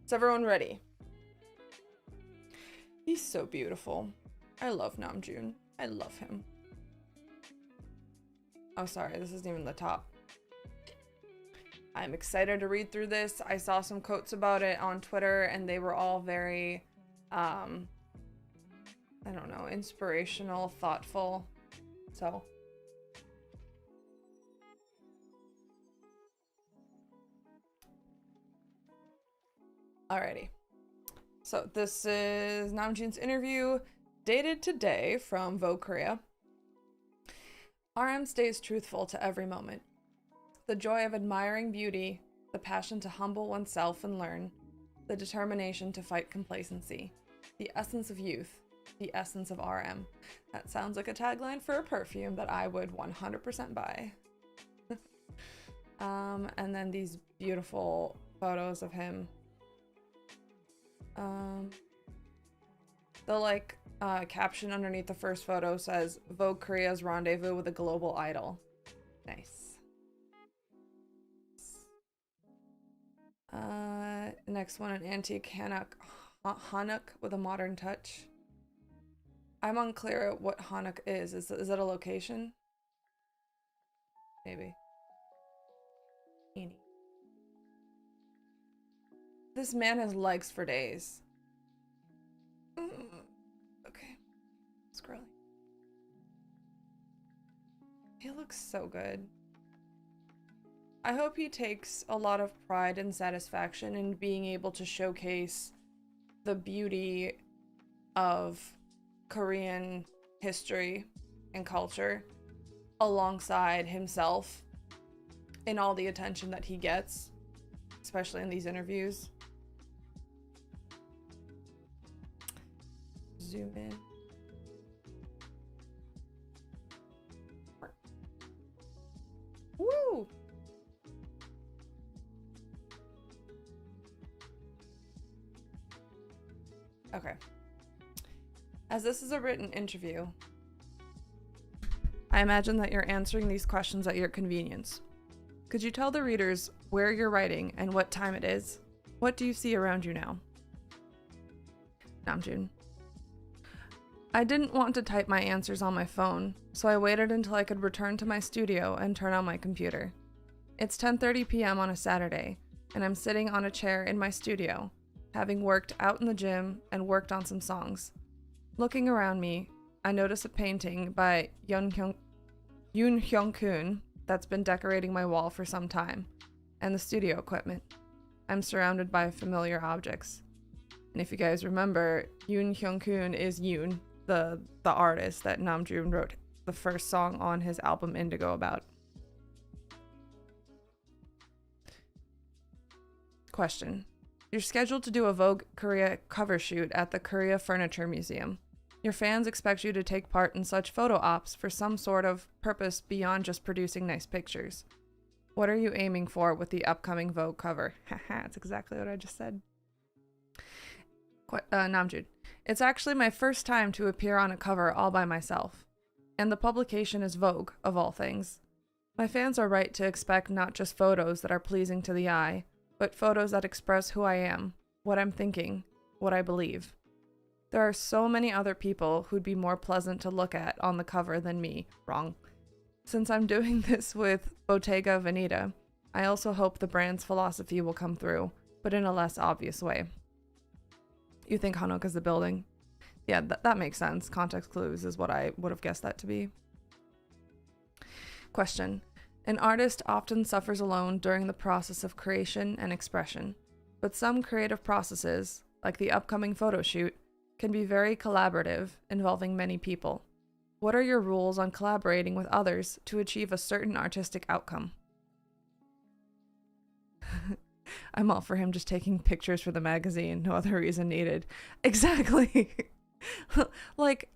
Is everyone ready? He's so beautiful. I love Namjoon. I love him. Oh, sorry, this isn't even the top. I'm excited to read through this. I saw some quotes about it on Twitter, and they were all very, I don't know, inspirational, thoughtful. So, alrighty. So this is Namjoon's interview, dated today from Vogue Korea. RM stays truthful to every moment. The joy of admiring beauty, the passion to humble oneself and learn, the determination to fight complacency, the essence of youth, the essence of RM. That sounds like a tagline for a perfume that I would 100% buy. And then these beautiful photos of him. The caption underneath the first photo says Vogue Korea's rendezvous with a global idol. Nice. Next one, an antique Hanok with a modern touch. I'm unclear what Hanok is. Is it a location? Maybe. This man has legs for days. Okay. Scrolling. He looks so good. I hope he takes a lot of pride and satisfaction in being able to showcase the beauty of Korean history and culture alongside himself in all the attention that he gets, especially in these interviews. Zoom in. Woo! Okay. As this is a written interview, I imagine that you're answering these questions at your convenience. Could you tell the readers where you're writing and what time it is? What do you see around you now? Namjoon. I didn't want to type my answers on my phone, so I waited until I could return to my studio and turn on my computer. It's 10:30 p.m. on a Saturday, and I'm sitting on a chair in my studio, having worked out in the gym and worked on some songs. Looking around me, I notice a painting by Yoon Hyung-kun that's been decorating my wall for some time, and the studio equipment. I'm surrounded by familiar objects. And if you guys remember, Yoon Hyung-kun is Yoon, the artist that Namjoon wrote the first song on his album Indigo about. Question. You're scheduled to do a Vogue Korea cover shoot at the Korea Furniture Museum. Your fans expect you to take part in such photo ops for some sort of purpose beyond just producing nice pictures. What are you aiming for with the upcoming Vogue cover? Haha, that's exactly what I just said. Namjoon. It's actually my first time to appear on a cover all by myself. And the publication is Vogue, of all things. My fans are right to expect not just photos that are pleasing to the eye, but photos that express who I am, what I'm thinking, what I believe. There are so many other people who'd be more pleasant to look at on the cover than me. Wrong. Since I'm doing this with Bottega Veneta, I also hope the brand's philosophy will come through, but in a less obvious way. You think Hanok is the building? Yeah, that makes sense. Context clues is what I would have guessed that to be. Question. An artist often suffers alone during the process of creation and expression, but some creative processes, like the upcoming photo shoot, can be very collaborative, involving many people. What are your rules on collaborating with others to achieve a certain artistic outcome? I'm all for him just taking pictures for the magazine, no other reason needed. Exactly. Like,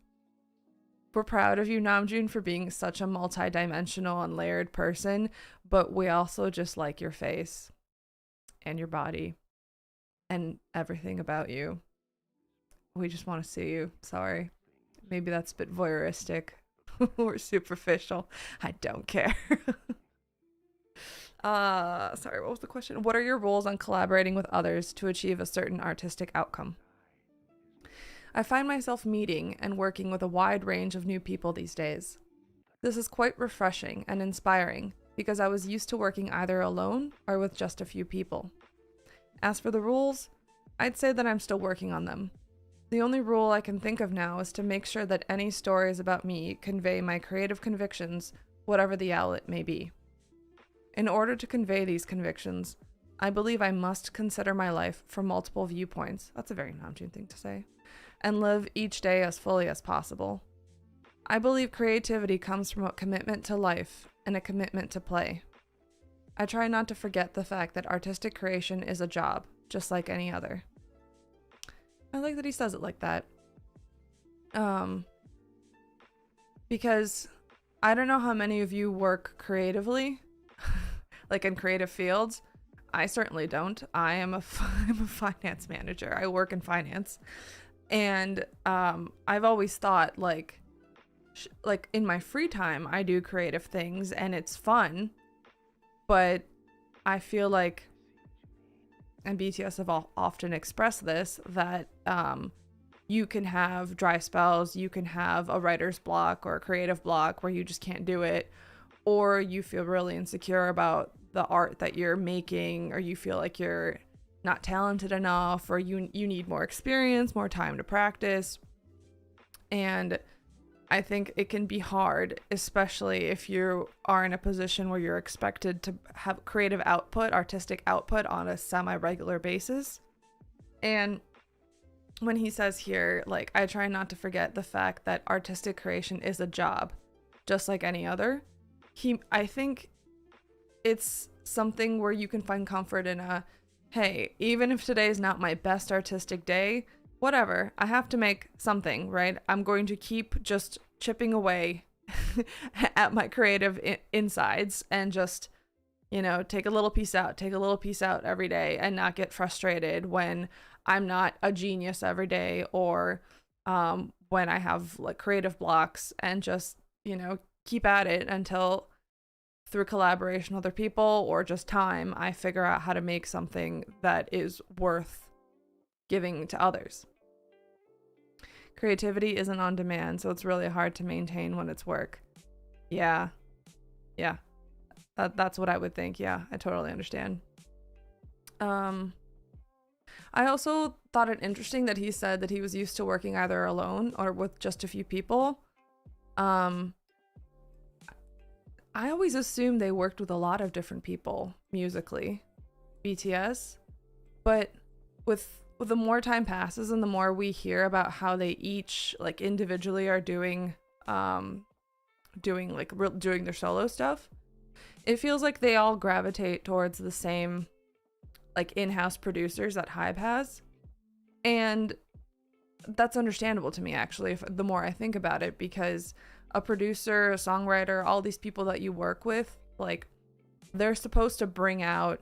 we're proud of you, Namjoon, for being such a multi-dimensional and layered person, but we also just like your face and your body and everything about you. We just want to see you. Sorry. Maybe that's a bit voyeuristic or superficial. I don't care. Sorry, what was the question? What are your rules on collaborating with others to achieve a certain artistic outcome? I find myself meeting and working with a wide range of new people these days. This is quite refreshing and inspiring because I was used to working either alone or with just a few people. As for the rules, I'd say that I'm still working on them. The only rule I can think of now is to make sure that any stories about me convey my creative convictions, whatever the outlet may be. In order to convey these convictions, I believe I must consider my life from multiple viewpoints. That's a very Namjoon thing to say. And live each day as fully as possible. I believe creativity comes from a commitment to life and a commitment to play. I try not to forget the fact that artistic creation is a job, just like any other. I like that he says it like that. Because I don't know how many of you work creatively, like in creative fields. I certainly don't. I'm a finance manager. I work in finance. And I've always thought like in my free time, I do creative things and it's fun. But I feel like, and BTS have often expressed this, that you can have dry spells, you can have a writer's block or a creative block where you just can't do it, or you feel really insecure about the art that you're making, or you feel like you're not talented enough, or you need more experience, more time to practice. And I think it can be hard, especially if you are in a position where you're expected to have creative output, artistic output on a semi-regular basis. And when he says here, like, I try not to forget the fact that artistic creation is a job, just like any other. I think it's something where you can find comfort in hey, even if today is not my best artistic day, whatever, I have to make something, right? I'm going to keep just chipping away at my creative insides and just, take a little piece out every day and not get frustrated when I'm not a genius every day, or when I have like creative blocks, and just, keep at it until through collaboration with other people or just time, I figure out how to make something that is worth giving to others. Creativity isn't on demand, so it's really hard to maintain when it's work. Yeah. That's what I would think. Yeah, I totally understand. I also thought it interesting that he said that he was used to working either alone or with just a few people. I always assumed they worked with a lot of different people musically, BTS, but with the more time passes and the more we hear about how they each like individually are doing their solo stuff, it feels like they all gravitate towards the same like in-house producers that Hybe has. And that's understandable to me, actually, the more I think about it, because a producer, a songwriter, all these people that you work with, like, they're supposed to bring out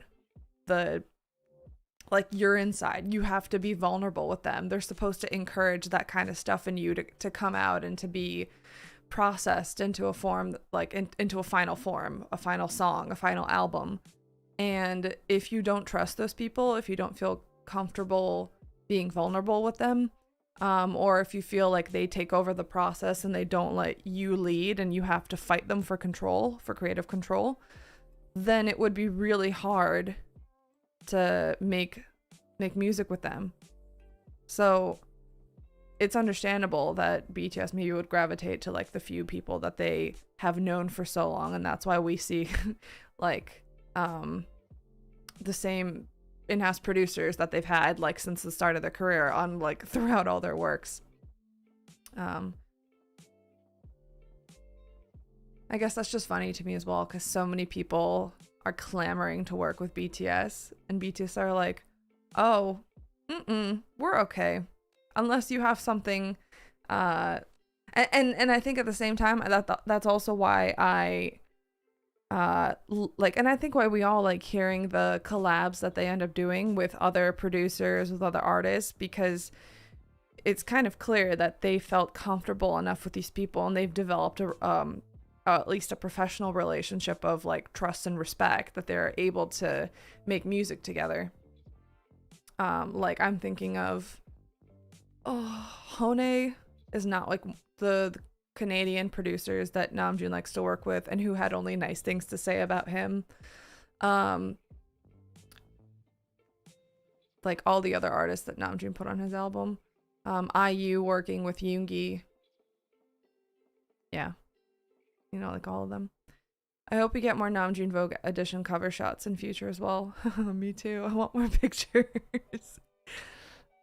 your inside. You have to be vulnerable with them. They're supposed to encourage that kind of stuff in you to come out and to be processed into a form, like into a final form, a final song, a final album. And if you don't trust those people, if you don't feel comfortable being vulnerable with them, or if you feel like they take over the process and they don't let you lead and you have to fight them for control, for creative control, then it would be really hard to make music with them. So it's understandable that BTS maybe would gravitate to like the few people that they have known for so long, and that's why we see like the same in-house producers that they've had like since the start of their career on like throughout all their works. I guess that's just funny to me as well, because so many people are clamoring to work with BTS, and BTS are like, oh, we're okay, unless you have something. And I think at the same time that's also why I and I think why we all like hearing the collabs that they end up doing with other producers, with other artists, because it's kind of clear that they felt comfortable enough with these people and they've developed at least a professional relationship of like trust and respect, that they're able to make music together. Like I'm thinking of, Hone is not like the Canadian producers that Namjoon likes to work with and who had only nice things to say about him. Like all the other artists that Namjoon put on his album. IU working with Yoongi. Yeah. You know, like all of them. I hope we get more Namjoon Vogue edition cover shots in future as well. Me too. I want more pictures.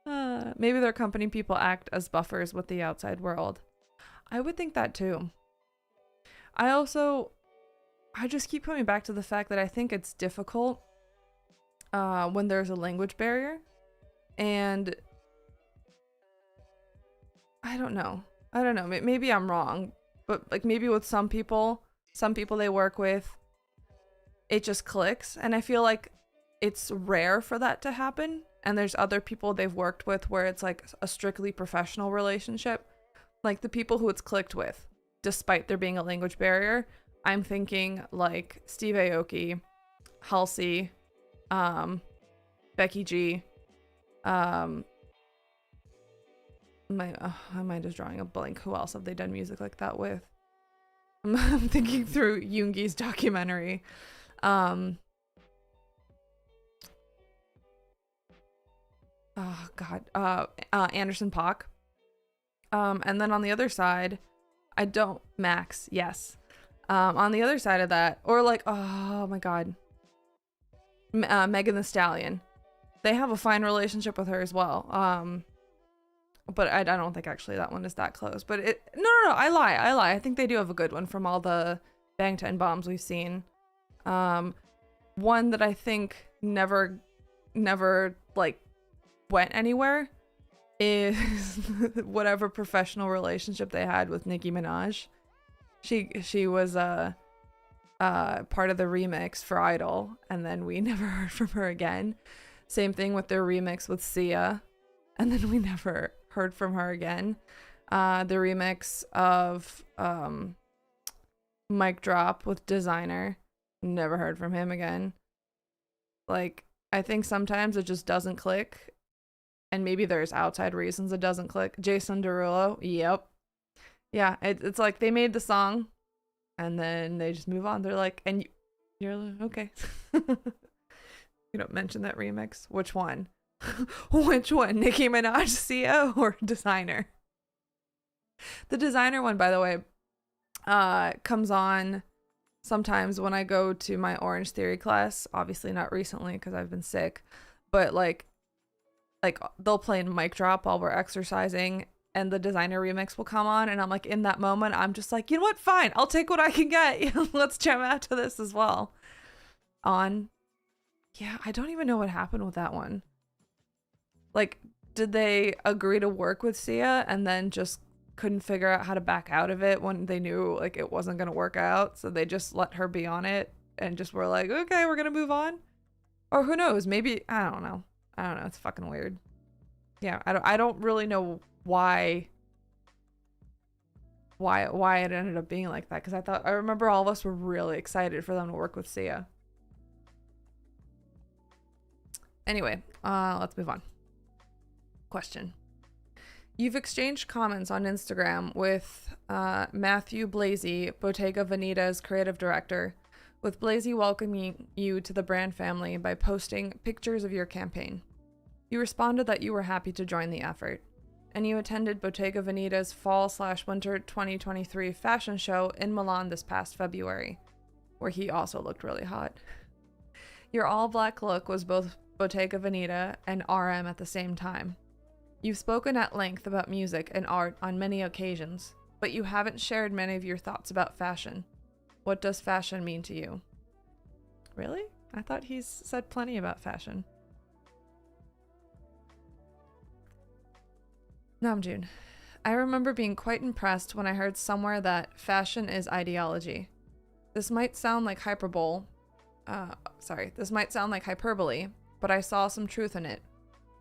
Maybe their company people act as buffers with the outside world. I would think that too. I just keep coming back to the fact that I think it's difficult when there's a language barrier. And I don't know. Maybe I'm wrong. But like maybe with some people they work with, it just clicks. And I feel like it's rare for that to happen. And there's other people they've worked with where it's like a strictly professional relationship. Like the people who it's clicked with, despite there being a language barrier, I'm thinking like Steve Aoki, Halsey, Becky G. Am I just drawing a blank? Who else have they done music like that with? I'm thinking through Yoongi's documentary. Oh God. Anderson .Paak. And then on the other side, Max, yes. On the other side of that, or like, oh my God, Megan Thee Stallion. They have a fine relationship with her as well. But I don't think actually that one is that close. But no, I lie. I think they do have a good one from all the Bangtan bombs we've seen. One that I think never like went anywhere is whatever professional relationship they had with Nicki Minaj. She was part of the remix for Idol, and then we never heard from her again. Same thing with their remix with Sia, and then we never heard from her again. The remix of Mic Drop with Designer, never heard from him again. Like, I think sometimes it just doesn't click, and maybe there's outside reasons it doesn't click. Jason Derulo, yep. Yeah, it's like they made the song, and then they just move on. They're like, and you're like, okay. You don't mention that remix. Which one? Which one? Nicki Minaj, Sia, or Designer? The Designer one, by the way, comes on sometimes when I go to my Orange Theory class. Obviously not recently because I've been sick, but like they'll play in Mic Drop while we're exercising, and the Designer remix will come on, and I'm like, in that moment, I'm just like, you know what? Fine, I'll take what I can get. Let's jam out to this as well. Yeah, I don't even know what happened with that one. Like, did they agree to work with Sia and then just couldn't figure out how to back out of it when they knew like it wasn't gonna work out, so they just let her be on it and just were like, okay, we're gonna move on? Or who knows, maybe, I don't know, it's fucking weird. Yeah, I don't really know why it ended up being like that, because I remember all of us were really excited for them to work with Sia. Anyway, let's move on. Question. You've exchanged comments on Instagram with Matthew Blasey, Bottega Veneta's creative director, with Blasey welcoming you to the brand family by posting pictures of your campaign. You responded that you were happy to join the effort, and you attended Bottega Veneta's fall/winter 2023 fashion show in Milan this past February, where he also looked really hot. Your all-black look was both Bottega Veneta and RM at the same time. You've spoken at length about music and art on many occasions, but you haven't shared many of your thoughts about fashion. What does fashion mean to you? Really? I thought he's said plenty about fashion. Namjoon. I remember being quite impressed when I heard somewhere that fashion is ideology. This might sound like hyperbole, but I saw some truth in it.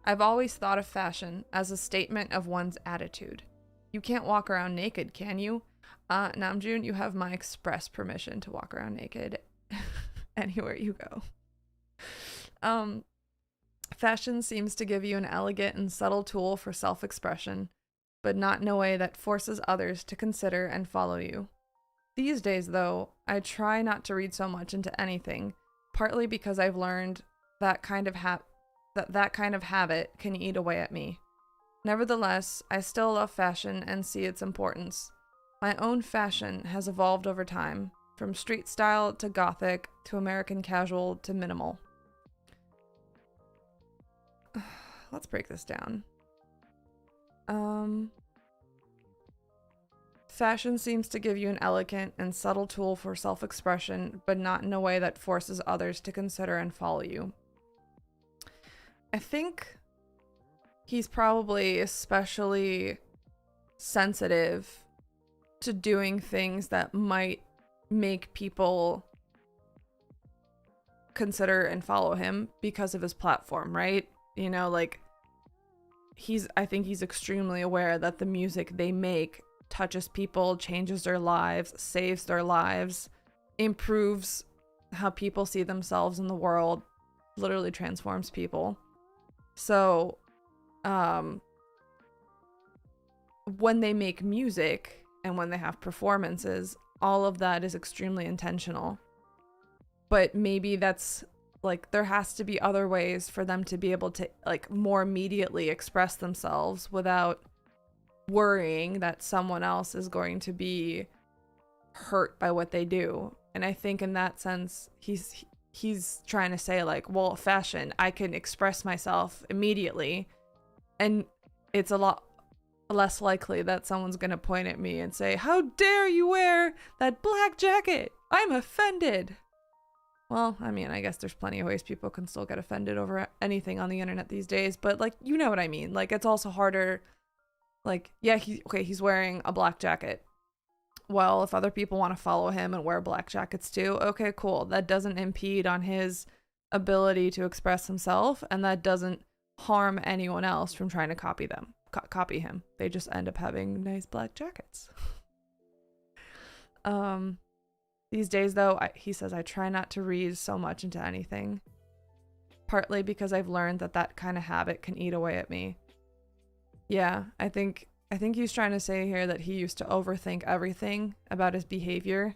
I've always thought of fashion as a statement of one's attitude. You can't walk around naked, can you? Namjoon, you have my express permission to walk around naked anywhere you go. Fashion seems to give you an elegant and subtle tool for self-expression, but not in a way that forces others to consider and follow you. These days, though, I try not to read so much into anything, partly because I've learned that kind of habit can eat away at me. Nevertheless, I still love fashion and see its importance. My own fashion has evolved over time, from street style to Gothic to American casual to minimal. Let's break this down. Fashion seems to give you an elegant and subtle tool for self-expression, but not in a way that forces others to consider and follow you. I think he's probably especially sensitive to doing things that might make people consider and follow him because of his platform, right? You know, like, I think he's extremely aware that the music they make touches people, changes their lives, saves their lives, improves how people see themselves in the world, literally transforms people. So, when they make music and when they have performances, all of that is extremely intentional. But maybe that's, like, there has to be other ways for them to be able to, like, more immediately express themselves without worrying that someone else is going to be hurt by what they do. And I think in that sense, he's trying to say, like, well, fashion, I can express myself immediately, and it's a lot less likely that someone's going to point at me and say, how dare you wear that black jacket? I'm offended. Well, I mean, I guess there's plenty of ways people can still get offended over anything on the internet these days, but, like, you know what I mean? Like, it's also harder, like, yeah, he's wearing a black jacket. Well, if other people want to follow him and wear black jackets too, okay, cool. That doesn't impede on his ability to express himself, and that doesn't harm anyone else from trying to copy copy him. They just end up having nice black jackets. These days, though, he says, I try not to read so much into anything, partly because I've learned that kind of habit can eat away at me. Yeah, I think he's trying to say here that he used to overthink everything about his behavior,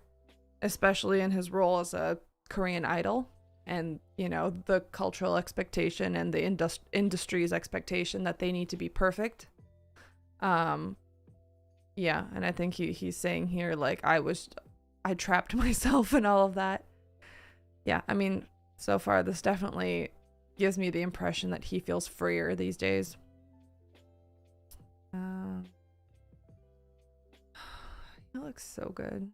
especially in his role as a Korean idol, and, you know, the cultural expectation and the industry's expectation that they need to be perfect. Yeah, and I think he's saying here, like, I trapped myself in all of that. Yeah, I mean, so far this definitely gives me the impression that he feels freer these days. He looks so good.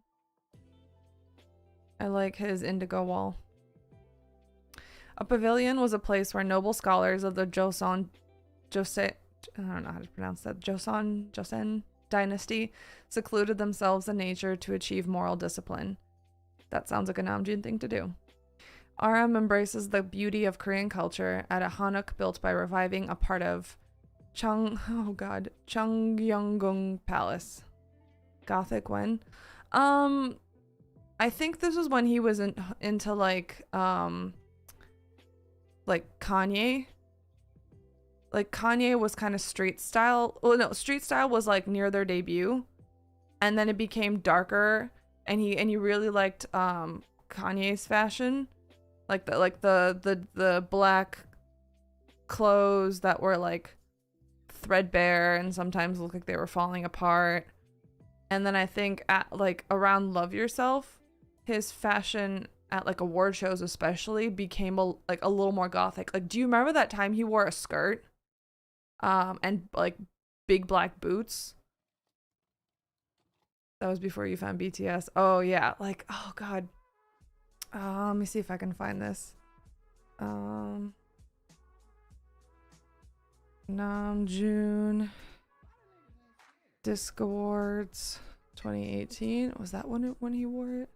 I like his Indigo Wall. A pavilion was a place where noble scholars of the Joseon dynasty secluded themselves in nature to achieve moral discipline. That sounds like a Namjoon thing to do. RM embraces the beauty of Korean culture at a hanok built by reviving a part of Cheonggyeong Palace. Gothic when? I think this was when he was into like Kanye. Like, Kanye was kind of street style. Well, no, street style was like near their debut, and then it became darker, and he really liked Kanye's fashion, like the black clothes that were like threadbare and sometimes looked like they were falling apart. And then I think at like around Love Yourself, his fashion at like award shows especially became a little more gothic. Like, do you remember that time he wore a skirt and like big black boots? That was before you found BTS. Oh yeah, like, oh god. Let me see if I can find this. Namjoon Disc Awards 2018. Was that when he wore it?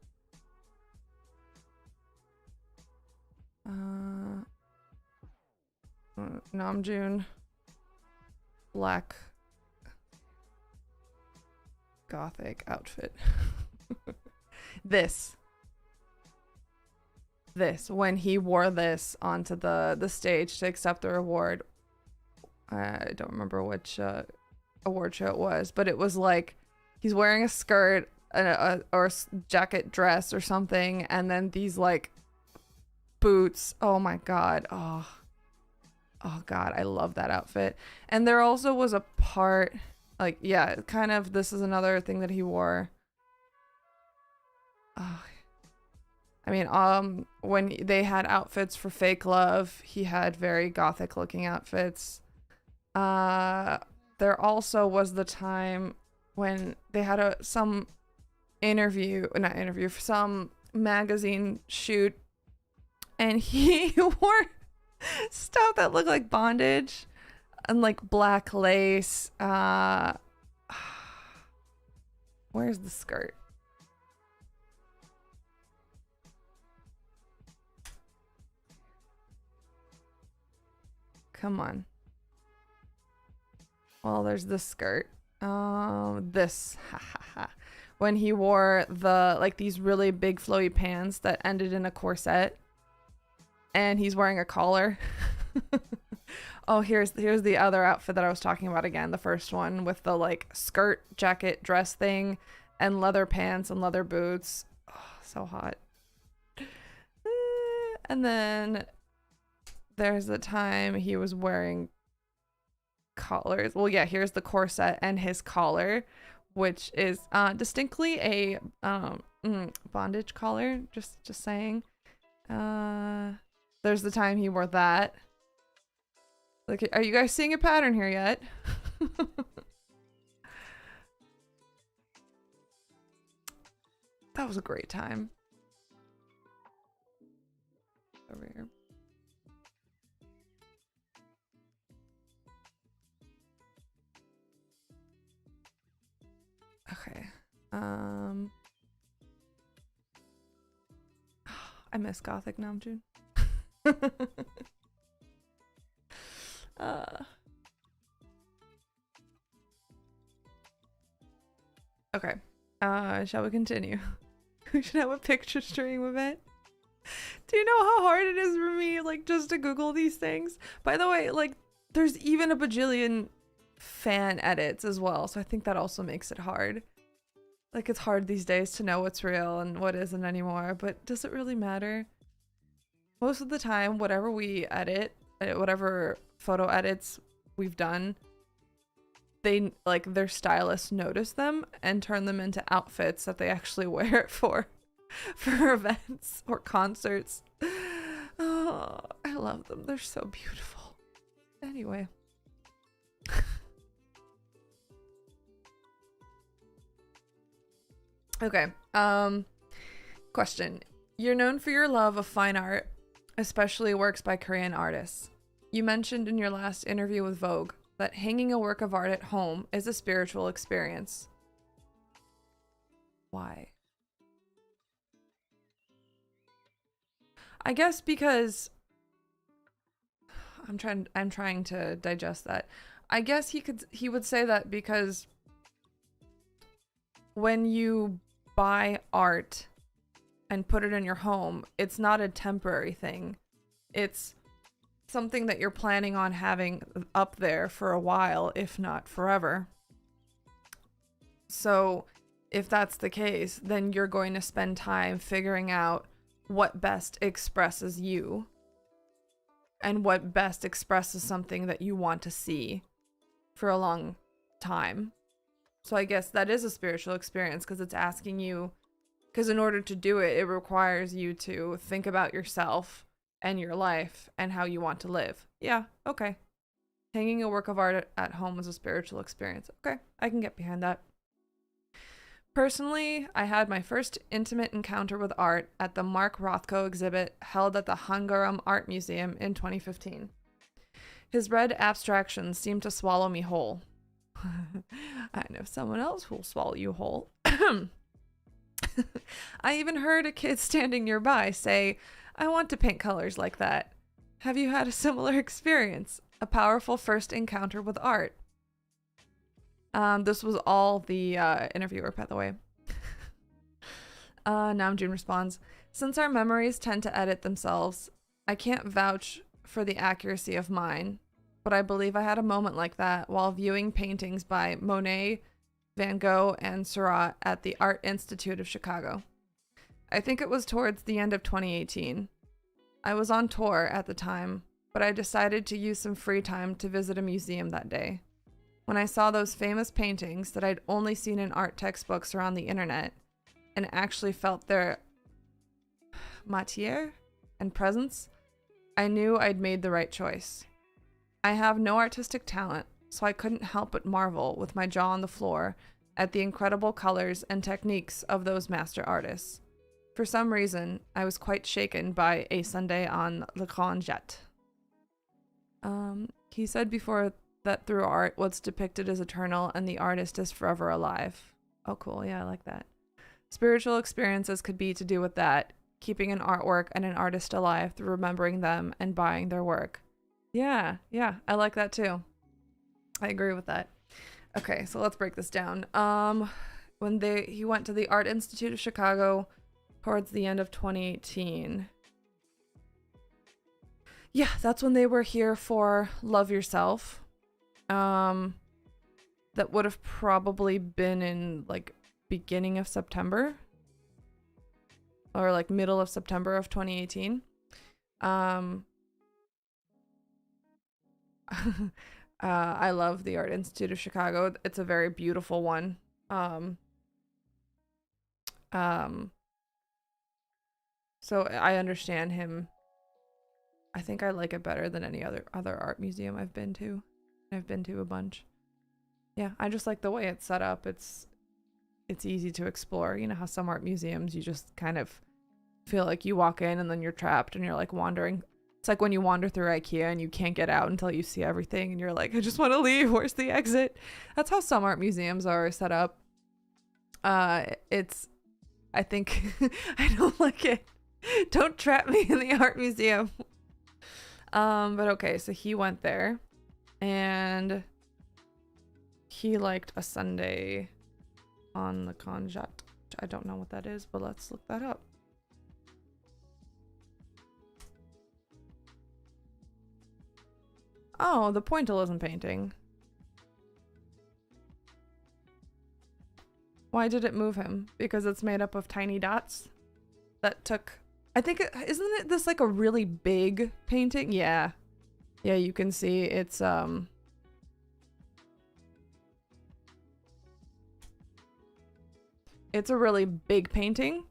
Namjoon black Gothic outfit. This, when he wore this onto the stage to accept the award. I don't remember which award show it was, but it was like he's wearing a skirt or jacket dress or something, and then these like boots. Oh my god. Oh god, I love that outfit. And there also was a part, like, yeah, kind of, this is another thing that he wore. I mean, when they had outfits for Fake Love, he had very gothic looking outfits. There also was the time when they had some magazine shoot, and he wore stuff that looked like bondage and like black lace. Where's the skirt? Come on. Well, there's the skirt. This. When he wore these really big flowy pants that ended in a corset, and he's wearing a collar. Oh, here's the other outfit that I was talking about again. The first one with the like skirt, jacket, dress thing, and leather pants and leather boots. Oh, so hot. And then there's the time he was wearing collars. Well, yeah, here's the corset and his collar, which is distinctly a bondage collar. Just saying. There's the time he wore that. Like, are you guys seeing a pattern here yet? That was a great time. Over here. Okay. I miss Gothic Namjoon. Okay. Shall we continue? We should have a picture stream of it. Do you know how hard it is for me, like, just to Google these things? By the way, like, there's even a bajillion fan edits as well, so I think that also makes it hard. Like, it's hard these days to know what's real and what isn't anymore, but does it really matter? Most of the time, whatever we edit, whatever photo edits we've done, they, like, their stylists notice them and turn them into outfits that they actually wear for events or concerts. Oh, I love them. They're so beautiful. Anyway. Okay. Question. You're known for your love of fine art, especially works by Korean artists. You mentioned in your last interview with Vogue that hanging a work of art at home is a spiritual experience. Why? I guess because I'm trying to digest that. I guess he would say that because when you buy art and put it in your home, it's not a temporary thing. It's something that you're planning on having up there for a while, if not forever. So if that's the case, then you're going to spend time figuring out what best expresses you and what best expresses something that you want to see for a long time. So I guess that is a spiritual experience because it's asking you, because in order to do it, it requires you to think about yourself and your life and how you want to live. Yeah, okay. Hanging a work of art at home is a spiritual experience. Okay, I can get behind that. Personally, I had my first intimate encounter with art at the Mark Rothko exhibit held at the Hungarum Art Museum in 2015. His red abstractions seemed to swallow me whole. I know someone else who'll swallow you whole. I even heard a kid standing nearby say, "I want to paint colors like that." Have you had a similar experience? A powerful first encounter with art? This was all the interviewer, by the way. Namjoon responds, since our memories tend to edit themselves, I can't vouch for the accuracy of mine, but I believe I had a moment like that while viewing paintings by Monet, Van Gogh, and Seurat at the Art Institute of Chicago. I think it was towards the end of 2018. I was on tour at the time, but I decided to use some free time to visit a museum that day. When I saw those famous paintings that I'd only seen in art textbooks or on the internet, and actually felt their matière and presence, I knew I'd made the right choice. I have no artistic talent, so I couldn't help but marvel with my jaw on the floor at the incredible colors and techniques of those master artists. For some reason, I was quite shaken by A Sunday on Le Grand Jet. He said before that through art, what's depicted is eternal and the artist is forever alive. Oh, cool. Yeah, I like that. Spiritual experiences could be to do with that, keeping an artwork and an artist alive through remembering them and buying their work. Yeah, I like that too. I agree with that. Okay, so let's break this down. He went to the Art Institute of Chicago towards the end of 2018. Yeah, that's when they were here for Love Yourself. That would have probably been in like beginning of September or like middle of September of 2018. I love the Art Institute of Chicago. It's a very beautiful one. So I understand him. I think I like it better than any other art museum I've been to. I've been to a bunch. Yeah, I just like the way it's set up. It's easy to explore. You know how some art museums, you just kind of feel like you walk in and then you're trapped and you're like wandering. It's like when you wander through IKEA and you can't get out until you see everything and you're like, I just want to leave. Where's the exit? That's how some art museums are set up. I think I don't like it. Don't trap me in the art museum. But okay, so he went there and he liked A Sunday on the Conjat. I don't know what that is, but let's look that up. Oh, the pointillism painting. Why did it move him? Because it's made up of tiny dots that took... I think, isn't it this like a really big painting? Yeah. Yeah, you can see it's, it's a really big painting.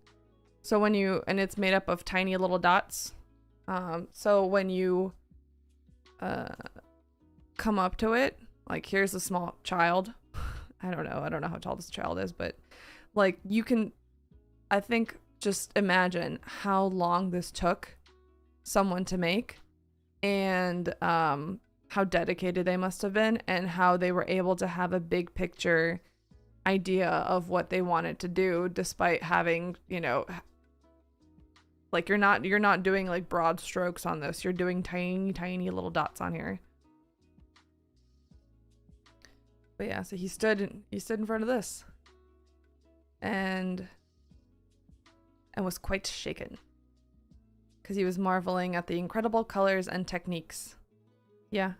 So when you, and it's made up of tiny little dots. So when you, come up to it, like here's a small child. I don't know how tall this child is, but like you can, I think, just imagine how long this took someone to make and how dedicated they must have been and how they were able to have a big picture idea of what they wanted to do despite having, you know, like you're not doing like broad strokes on this. You're doing tiny little dots on here. But yeah, so he stood in front of this and was quite shaken because he was marveling at the incredible colors and techniques. Yeah.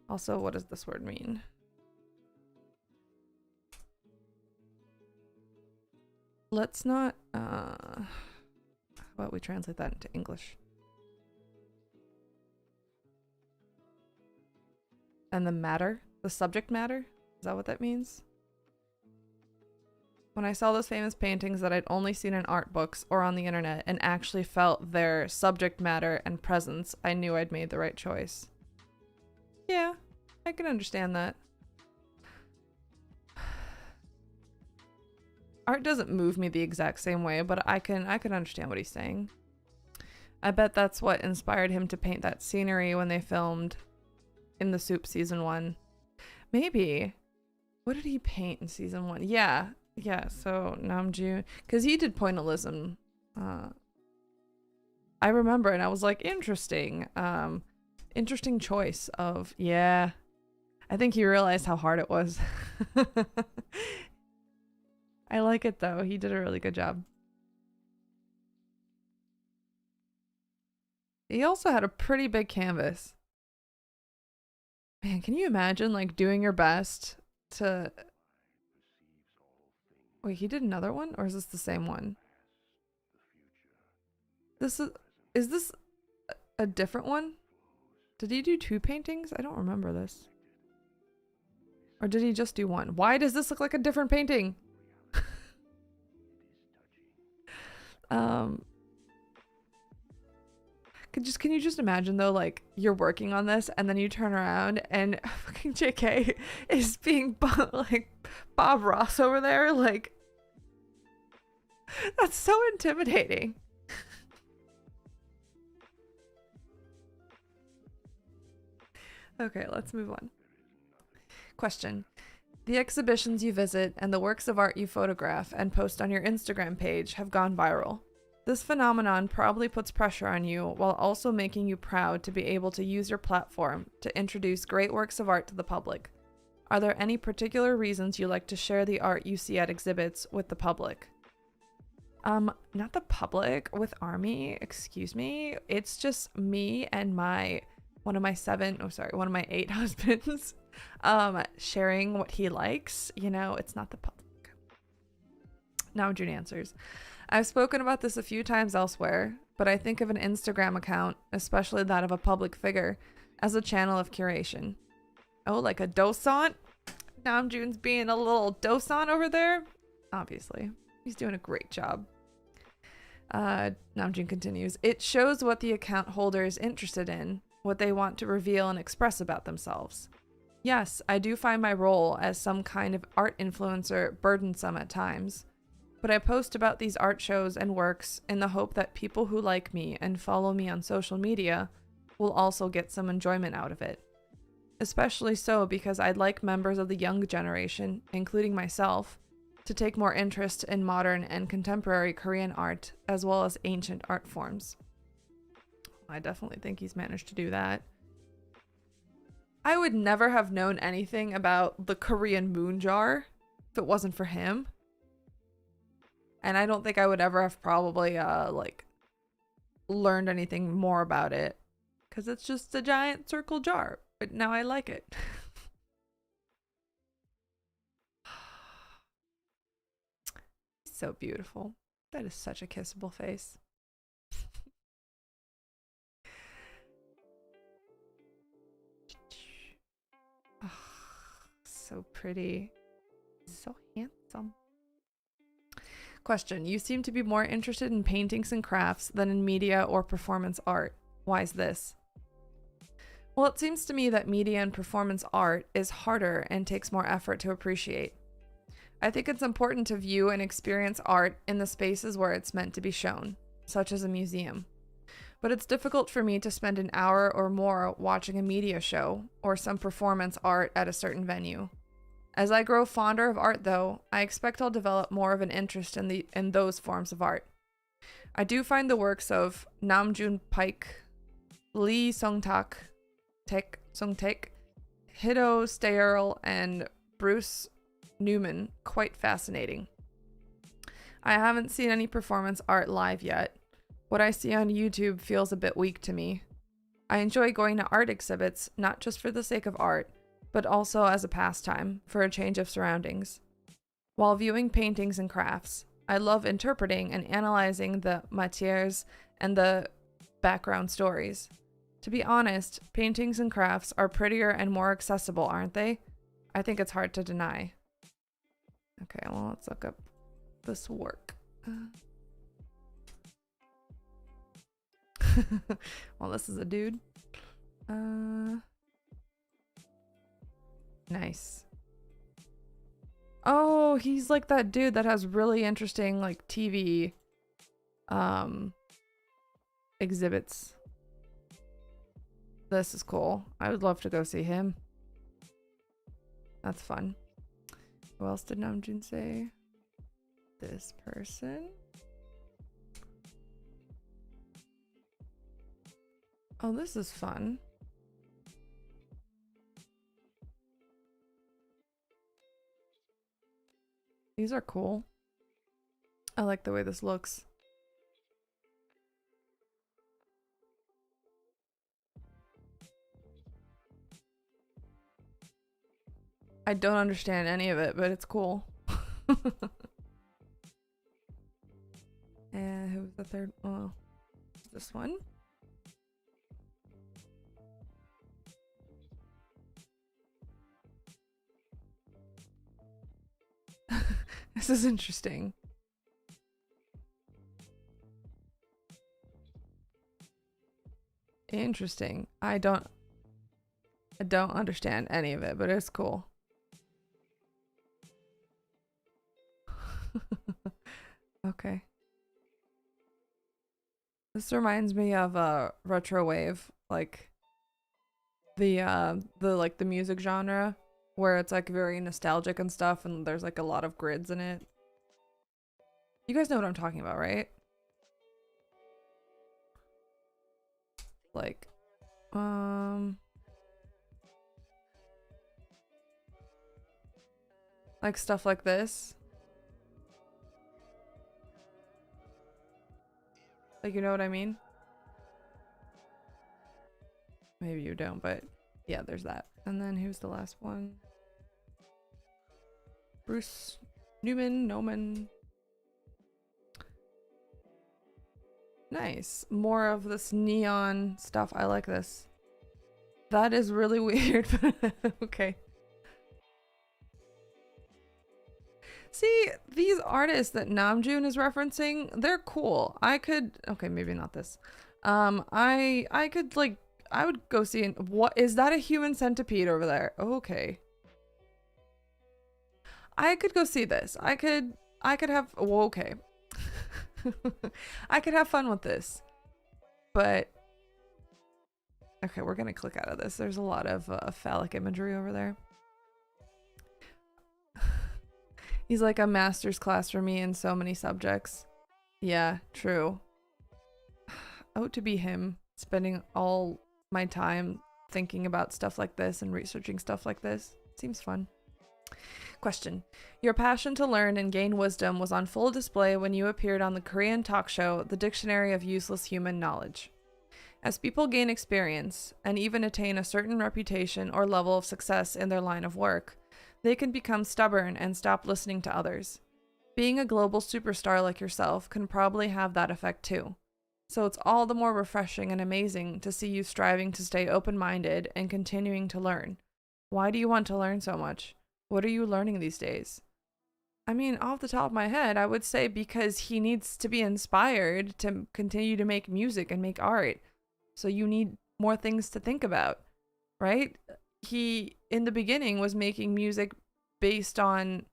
Also, what does this word mean? Let's not, how about we translate that into English? And the matter, the subject matter, is that what that means? When I saw those famous paintings that I'd only seen in art books or on the internet and actually felt their subject matter and presence, I knew I'd made the right choice. Yeah, I can understand that. Art doesn't move me the exact same way, but I can understand what he's saying. I bet that's what inspired him to paint that scenery when they filmed in The Soup season 1. Maybe. What did he paint in season 1? Yeah, so Namjoon, because he did pointillism. I remember, and I was like, interesting. Interesting choice of, yeah. I think he realized how hard it was. I like it though. He did a really good job. He also had a pretty big canvas. Man, can you imagine like doing your best to... Wait, he did another one? Or is this the same one? This is this a different one? Did he do 2 paintings? I don't remember this. Or did he just do 1? Why does this look like a different painting? Can you just imagine though, like you're working on this and then you turn around and fucking JK is being like Bob Ross over there, like that's so intimidating. Okay, let's move on. Question. The exhibitions you visit and the works of art you photograph and post on your Instagram page have gone viral. This phenomenon probably puts pressure on you while also making you proud to be able to use your platform to introduce great works of art to the public. Are there any particular reasons you like to share the art you see at exhibits with the public? Not the public, with Army, excuse me. It's just me and one of my 8 husbands, sharing what he likes. You know, it's not the public. Namjoon answers. I've spoken about this a few times elsewhere, but I think of an Instagram account, especially that of a public figure, as a channel of curation. Oh, like a docent? Namjoon's being a little docent over there? Obviously. He's doing a great job. Namjoon continues. It shows what the account holder is interested in, what they want to reveal and express about themselves. Yes, I do find my role as some kind of art influencer burdensome at times, but I post about these art shows and works in the hope that people who like me and follow me on social media will also get some enjoyment out of it. Especially so because I'd like members of the young generation, including myself, to take more interest in modern and contemporary Korean art as well as ancient art forms. I definitely think he's managed to do that. I would never have known anything about the Korean moon jar if it wasn't for him. And I don't think I would ever have probably like learned anything more about it because it's just a giant circle jar. But now I like it. So beautiful. That is such a kissable face. Oh, so pretty. So handsome. Question. You seem to be more interested in paintings and crafts than in media or performance art. Why is this? Well, it seems to me that media and performance art is harder and takes more effort to appreciate. I think it's important to view and experience art in the spaces where it's meant to be shown, such as a museum. But it's difficult for me to spend an hour or more watching a media show or some performance art at a certain venue. As I grow fonder of art, though, I expect I'll develop more of an interest in those forms of art. I do find the works of Namjoon Paik, Lee Sung-tak, Hideo Steyerl, and Bruce Newman quite fascinating. I haven't seen any performance art live yet. What I see on YouTube feels a bit weak to me. I enjoy going to art exhibits, not just for the sake of art, but also as a pastime, for a change of surroundings. While viewing paintings and crafts, I love interpreting and analyzing the matières and the background stories. To be honest, paintings and crafts are prettier and more accessible, aren't they? I think it's hard to deny. Okay, well, let's look up this work. Well, this is a dude. Nice. Oh, he's like that dude that has really interesting like TV exhibits. This is cool. I would love to go see him. That's fun. Who else did Namjoon say? This person. Oh, this is fun. These are cool. I like the way this looks. I don't understand any of it, but it's cool. And who's the third? Oh, this one. This is interesting. Interesting. I don't understand any of it, but it's cool. Okay. This reminds me of retro wave, like the like the music genre where it's like very nostalgic and stuff, and there's like a lot of grids in it. You guys know what I'm talking about, right? Like like stuff like this. Like, you know what I mean? Maybe you don't, but yeah, there's that. And then who's the last one? Bruce Newman. Nice. More of this neon stuff. I like this. That is really weird, but okay. See, these artists that Namjoon is referencing, they're cool. Okay, maybe not this. I could like, I would go see, what, is that a human centipede over there? Okay. I could go see this. I could have, well, okay. I could have fun with this. But, okay, we're gonna click out of this. There's a lot of phallic imagery over there. He's like a master's class for me in so many subjects. Yeah, true. Oh, to be him, spending all my time thinking about stuff like this and researching stuff like this. Seems fun. Question. Your passion to learn and gain wisdom was on full display when you appeared on the Korean talk show, The Dictionary of Useless Human Knowledge. As people gain experience and even attain a certain reputation or level of success in their line of work, they can become stubborn and stop listening to others. Being a global superstar like yourself can probably have that effect too. So it's all the more refreshing and amazing to see you striving to stay open-minded and continuing to learn. Why do you want to learn so much? What are you learning these days? I mean, off the top of my head, I would say because he needs to be inspired to continue to make music and make art. So you need more things to think about, right? He, in the beginning, was making music based on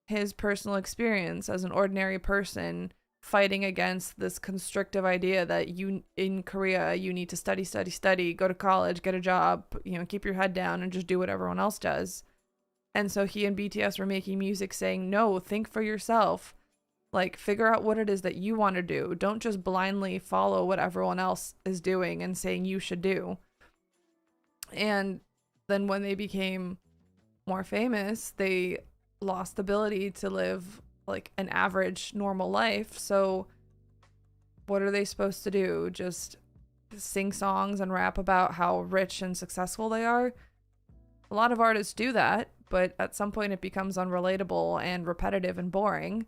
his personal experience as an ordinary person fighting against this constrictive idea that you, in Korea, you need to study, go to college, get a job, you know, keep your head down and just do what everyone else does. And so he and BTS were making music saying, no, think for yourself. Like, figure out what it is that you want to do. Don't just blindly follow what everyone else is doing and saying you should do. And then when they became more famous, they lost the ability to live like an average normal life. So what are they supposed to do? Just sing songs and rap about how rich and successful they are? A lot of artists do that, but at some point it becomes unrelatable and repetitive and boring.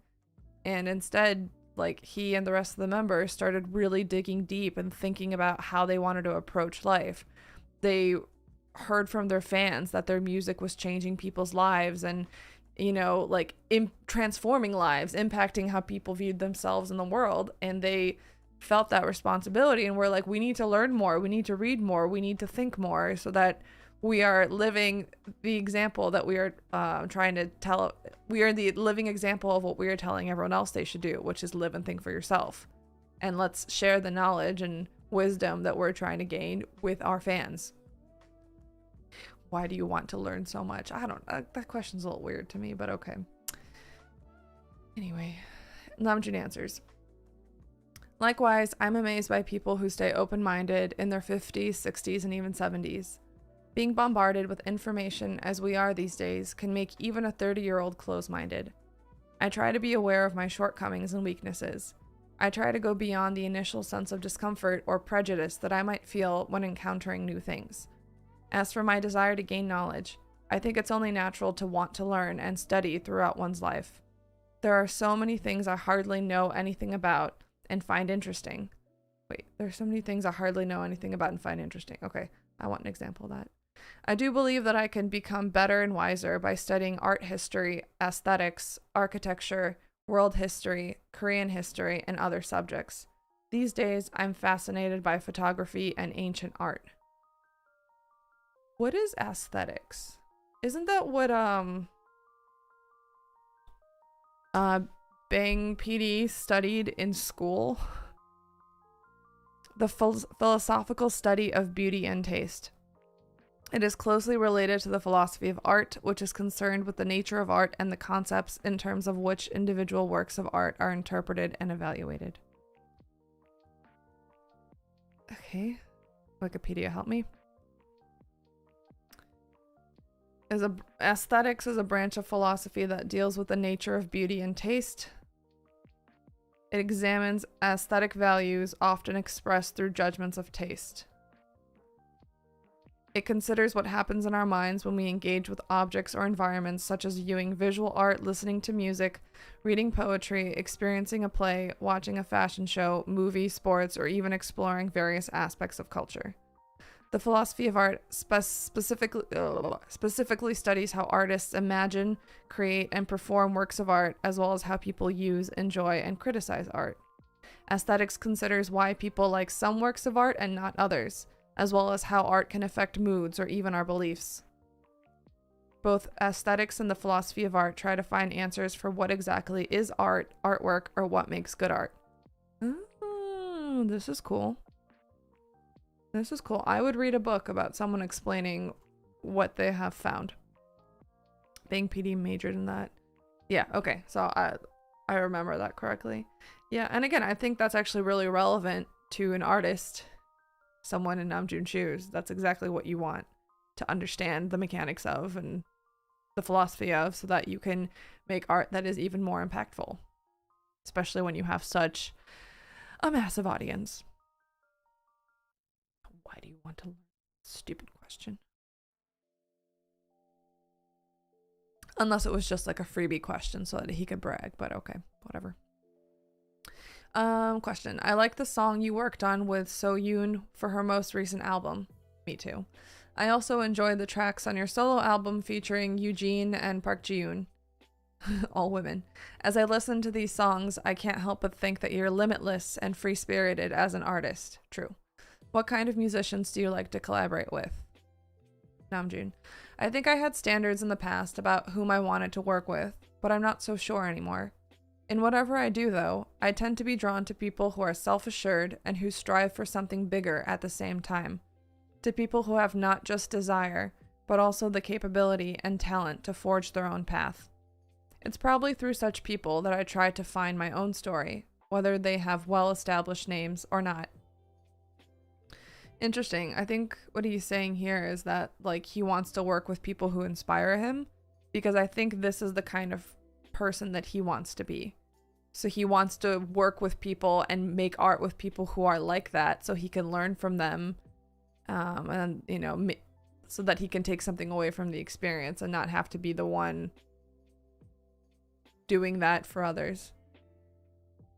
And instead, like, he and the rest of the members started really digging deep and thinking about how they wanted to approach life. They heard from their fans that their music was changing people's lives and, you know, like transforming lives, impacting how people viewed themselves in the world. And they felt that responsibility and were like, we need to learn more, we need to read more, we need to think more so that we are living the example that we are trying to tell. We are the living example of what we are telling everyone else they should do, which is live and think for yourself. And let's share the knowledge and wisdom that we're trying to gain with our fans. Why do you want to learn so much? I don't know. That question's a little weird to me, but okay. Anyway, Namjoon answers. Likewise, I'm amazed by people who stay open-minded in their 50s, 60s, and even 70s. Being bombarded with information as we are these days can make even a 30-year-old close-minded. I try to be aware of my shortcomings and weaknesses. I try to go beyond the initial sense of discomfort or prejudice that I might feel when encountering new things. As for my desire to gain knowledge, I think it's only natural to want to learn and study throughout one's life. There are so many things I hardly know anything about and find interesting. Wait, there's so many things I hardly know anything about and find interesting. Okay, I want an example of that. I do believe that I can become better and wiser by studying art history, aesthetics, architecture, world history, Korean history, and other subjects. These days, I'm fascinated by photography and ancient art. What is aesthetics? Isn't that what Bang PD studied in school? The philosophical study of beauty and taste. It is closely related to the philosophy of art, which is concerned with the nature of art and the concepts in terms of which individual works of art are interpreted and evaluated. Okay, Wikipedia, help me. Aesthetics is a branch of philosophy that deals with the nature of beauty and taste. It examines aesthetic values, often expressed through judgments of taste. It considers what happens in our minds when we engage with objects or environments, such as viewing visual art, listening to music, reading poetry, experiencing a play, watching a fashion show, movie, sports, or even exploring various aspects of culture. The philosophy of art specifically studies how artists imagine, create, and perform works of art, as well as how people use, enjoy, and criticize art. Aesthetics considers why people like some works of art and not others, as well as how art can affect moods or even our beliefs. Both aesthetics and the philosophy of art try to find answers for what exactly is art, artwork, or what makes good art. Oh, this is cool. This is cool. I would read a book about someone explaining what they have found. Bang PD majored in that. Yeah, okay. So I remember that correctly. Yeah, and again, I think that's actually really relevant to an artist, someone in Namjoon's shoes. That's exactly what you want to understand the mechanics of and the philosophy of, so that you can make art that is even more impactful, especially when you have such a massive audience. Why do you want to learn? Stupid question. Unless it was just like a freebie question so that he could brag, but okay, whatever. Question. I like the song you worked on with So-yoon for her most recent album. Me too. I also enjoyed the tracks on your solo album featuring Eugene and Park Ji-yoon. All women. As I listen to these songs, I can't help but think that you're limitless and free-spirited as an artist. True. What kind of musicians do you like to collaborate with? Namjoon. I think I had standards in the past about whom I wanted to work with, but I'm not so sure anymore. In whatever I do, though, I tend to be drawn to people who are self-assured and who strive for something bigger at the same time. To people who have not just desire, but also the capability and talent to forge their own path. It's probably through such people that I try to find my own story, whether they have well-established names or not. Interesting. I think what he's saying here is that, like, he wants to work with people who inspire him, because I think this is the kind of person that he wants to be. So he wants to work with people and make art with people who are like that, so he can learn from them, and, you know, so that he can take something away from the experience and not have to be the one doing that for others.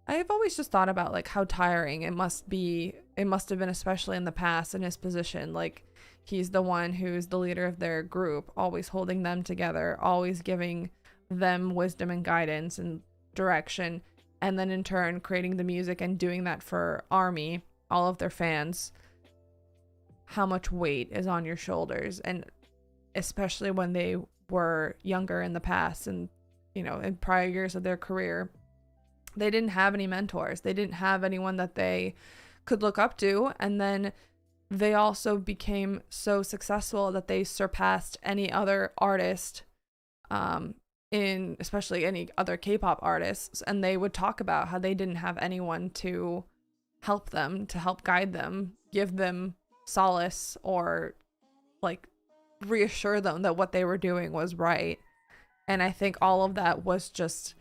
I've always just thought about, like, how tiring it must have been, especially in the past, in his position. Like, he's the one who's the leader of their group, always holding them together, always giving them wisdom and guidance and direction, and then in turn creating the music and doing that for ARMY, all of their fans. How much weight is on your shoulders, and especially when they were younger in the past and, you know, in prior years of their career. They didn't have any mentors. They didn't have anyone that they could look up to. And then they also became so successful that they surpassed any other artist, in especially any other K-pop artists. And they would talk about how they didn't have anyone to help them, to help guide them, give them solace, or like reassure them that what they were doing was right. And I think all of that was just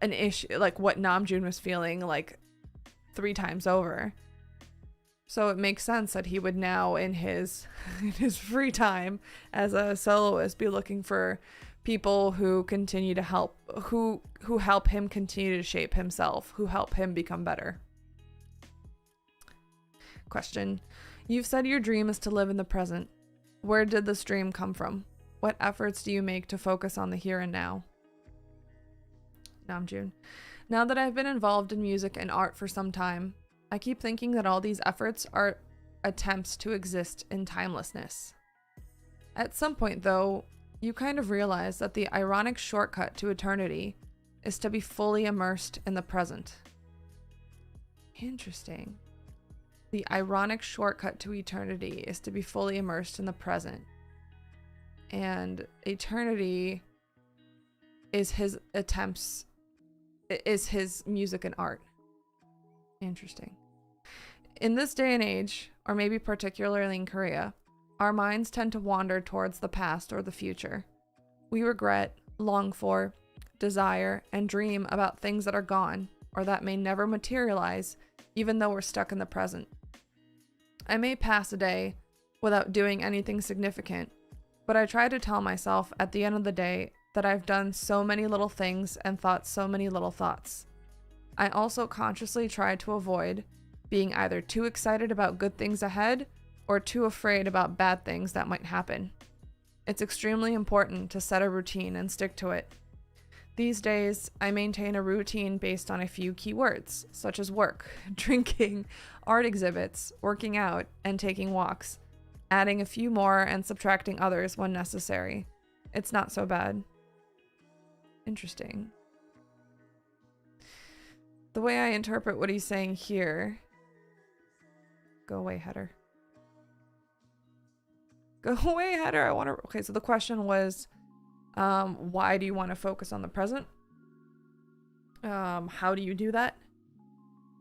an issue, like what Namjoon was feeling like 3 times over. So it makes sense that he would now in his free time as a soloist be looking for people who continue to help, who help him continue to shape himself, who help him become better. Question. You've said your dream is to live in the present. Where did this dream come from? What efforts do you make to focus on the here and now? Namjoon. Now that I've been involved in music and art for some time, I keep thinking that all these efforts are attempts to exist in timelessness. At some point, though, you kind of realize that the ironic shortcut to eternity is to be fully immersed in the present. Interesting. The ironic shortcut to eternity is to be fully immersed in the present. And eternity is his attempts, is his music and art. Interesting. In this day and age, or maybe particularly in Korea, our minds tend to wander towards the past or the future. We regret, long for, desire, and dream about things that are gone or that may never materialize, even though we're stuck in the present. I may pass a day without doing anything significant, but I try to tell myself at the end of the day that I've done so many little things and thought so many little thoughts. I also consciously try to avoid being either too excited about good things ahead or too afraid about bad things that might happen. It's extremely important to set a routine and stick to it. These days, I maintain a routine based on a few keywords, such as work, drinking, art exhibits, working out, and taking walks, adding a few more and subtracting others when necessary. It's not so bad. Interesting. The way I interpret what he's saying here... Go away, header. Go away, header. I want to... Okay, so the question was, why do you want to focus on the present? How do you do that?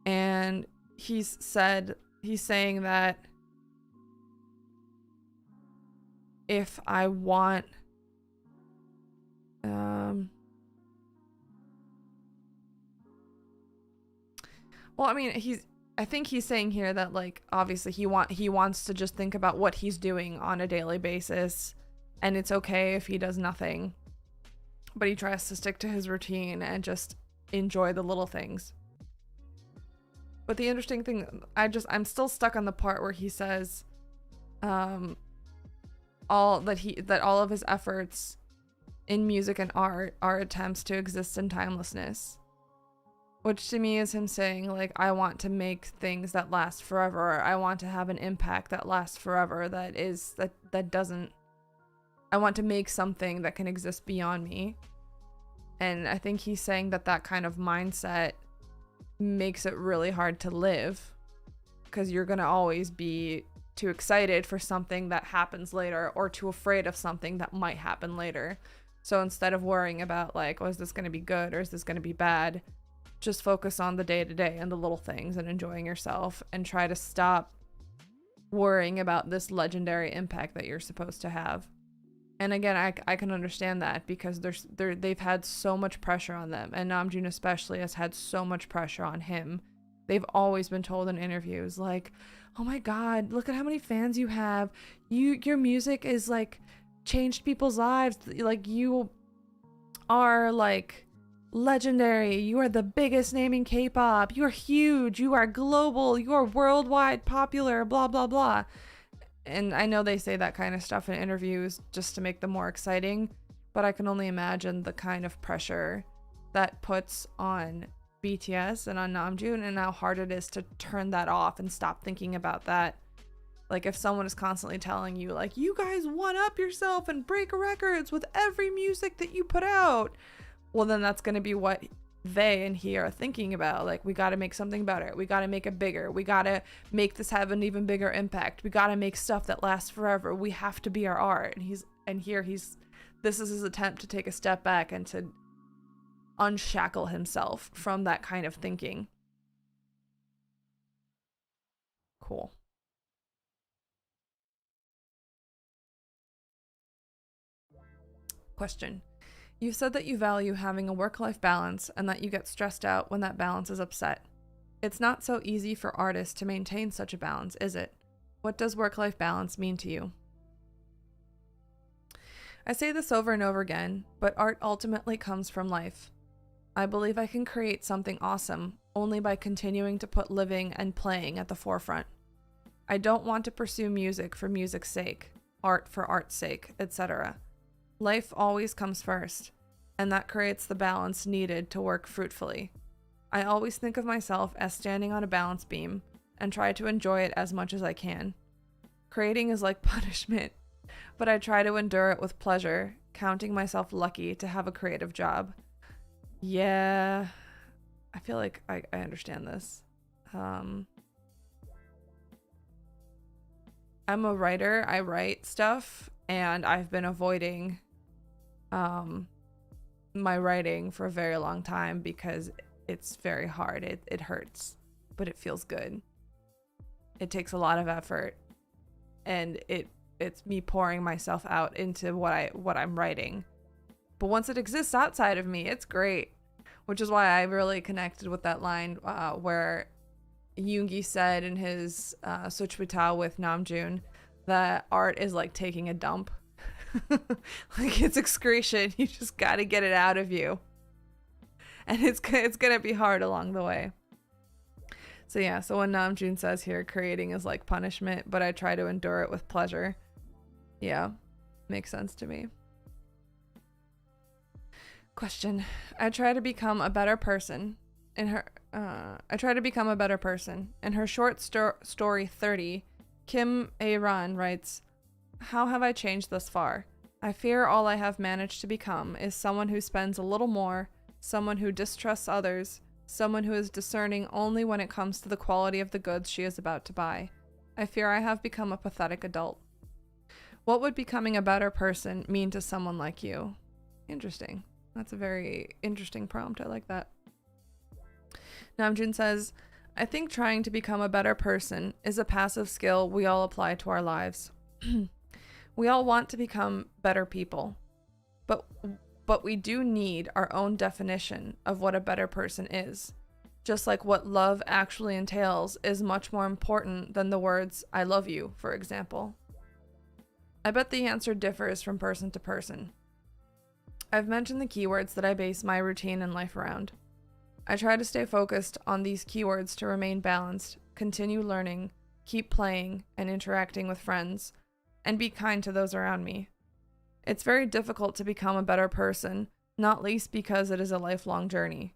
And he's saying that if I want... Well, I mean, I think he's saying here that, like, obviously he wants to just think about what he's doing on a daily basis, and it's okay if he does nothing, but he tries to stick to his routine and just enjoy the little things. But the interesting thing, I'm still stuck on the part where he says, all of his efforts in music and art are attempts to exist in timelessness. Which to me is him saying, like, I want to make things that last forever. I want to have an impact that lasts forever. I want to make something that can exist beyond me. And I think he's saying that kind of mindset makes it really hard to live. Because you're going to always be too excited for something that happens later, or too afraid of something that might happen later. So instead of worrying about, like, oh, is this going to be good or is this going to be bad? Just focus on the day-to-day and the little things and enjoying yourself, and try to stop worrying about this legendary impact that you're supposed to have. And again, I can understand that, because they've had so much pressure on them, and Namjoon especially has had so much pressure on him. They've always been told in interviews, like, oh my god, look at how many fans you have. Your music is, like, changed people's lives. Like, you are, like, legendary. You are the biggest name in K-pop. You are huge. You are global. You are worldwide popular, blah, blah, blah. And I know they say that kind of stuff in interviews just to make them more exciting, but I can only imagine the kind of pressure that puts on BTS and on Namjoon, and how hard it is to turn that off and stop thinking about that. Like, if someone is constantly telling you, like, you guys one up yourself and break records with every music that you put out, well, then that's going to be what they and he are thinking about. Like, we got to make something better. We got to make it bigger. We got to make this have an even bigger impact. We got to make stuff that lasts forever. We have to be our art. And this is his attempt to take a step back and to unshackle himself from that kind of thinking. Cool. Question. You said that you value having a work-life balance and that you get stressed out when that balance is upset. It's not so easy for artists to maintain such a balance, is it? What does work-life balance mean to you? I say this over and over again, but art ultimately comes from life. I believe I can create something awesome only by continuing to put living and playing at the forefront. I don't want to pursue music for music's sake, art for art's sake, etc. Life always comes first, and that creates the balance needed to work fruitfully. I always think of myself as standing on a balance beam and try to enjoy it as much as I can. Creating is like punishment, but I try to endure it with pleasure, counting myself lucky to have a creative job. Yeah, I feel like I understand this. I'm a writer. I write stuff, and I've been avoiding my writing for a very long time because it's very hard. It hurts, but it feels good. It takes a lot of effort, and it's me pouring myself out into what I'm writing. But once it exists outside of me, it's great, which is why I really connected with that line where Yoongi said in his Suchwita with Namjoon that art is like taking a dump. Like it's excretion. You just got to get it out of you. And it's going to be hard along the way. So yeah, so when Namjoon says here, creating is like punishment, but I try to endure it with pleasure. Yeah, makes sense to me. Question. I try to become a better person. In her short story 30, Kim A-ran writes, "How have I changed thus far? I fear all I have managed to become is someone who spends a little more, someone who distrusts others, someone who is discerning only when it comes to the quality of the goods she is about to buy. I fear I have become a pathetic adult. What would becoming a better person mean to someone like you?" Interesting. That's a very interesting prompt. I like that. Namjoon says, "I think trying to become a better person is a passive skill we all apply to our lives. We all want to become better people, but we do need our own definition of what a better person is. Just like what love actually entails is much more important than the words, 'I love you,' for example. I bet the answer differs from person to person. I've mentioned the keywords that I base my routine and life around. I try to stay focused on these keywords to remain balanced, continue learning, keep playing and interacting with friends, and be kind to those around me. It's very difficult to become a better person, not least because it is a lifelong journey.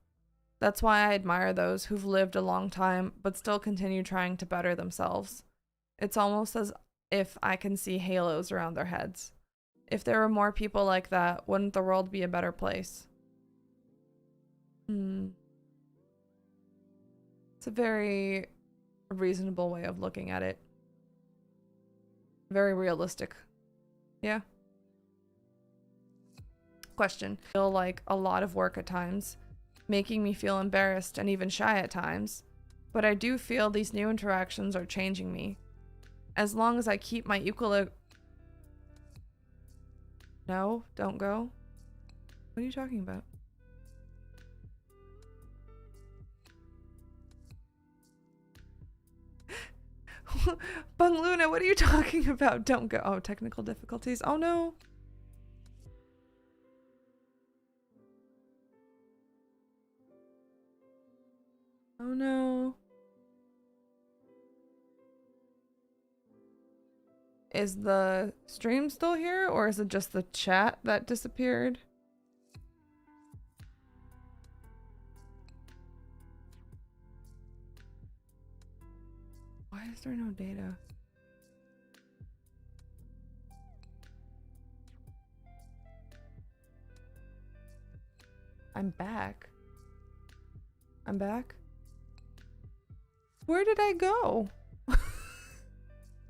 That's why I admire those who've lived a long time but still continue trying to better themselves. It's almost as if I can see halos around their heads. If there were more people like that, wouldn't the world be a better place?" It's a very reasonable way of looking at it. Very realistic. Yeah. Question. I feel like a lot of work at times, making me feel embarrassed and even shy at times, but I do feel these new interactions are changing me. As long as I keep my No, don't go. What are you talking about? Bung Luna, what are you talking about? Don't go. Oh, technical difficulties. Oh no. Oh no. Is the stream still here, or is it just the chat that disappeared? Why is there no data? I'm back. I'm back. Where did I go?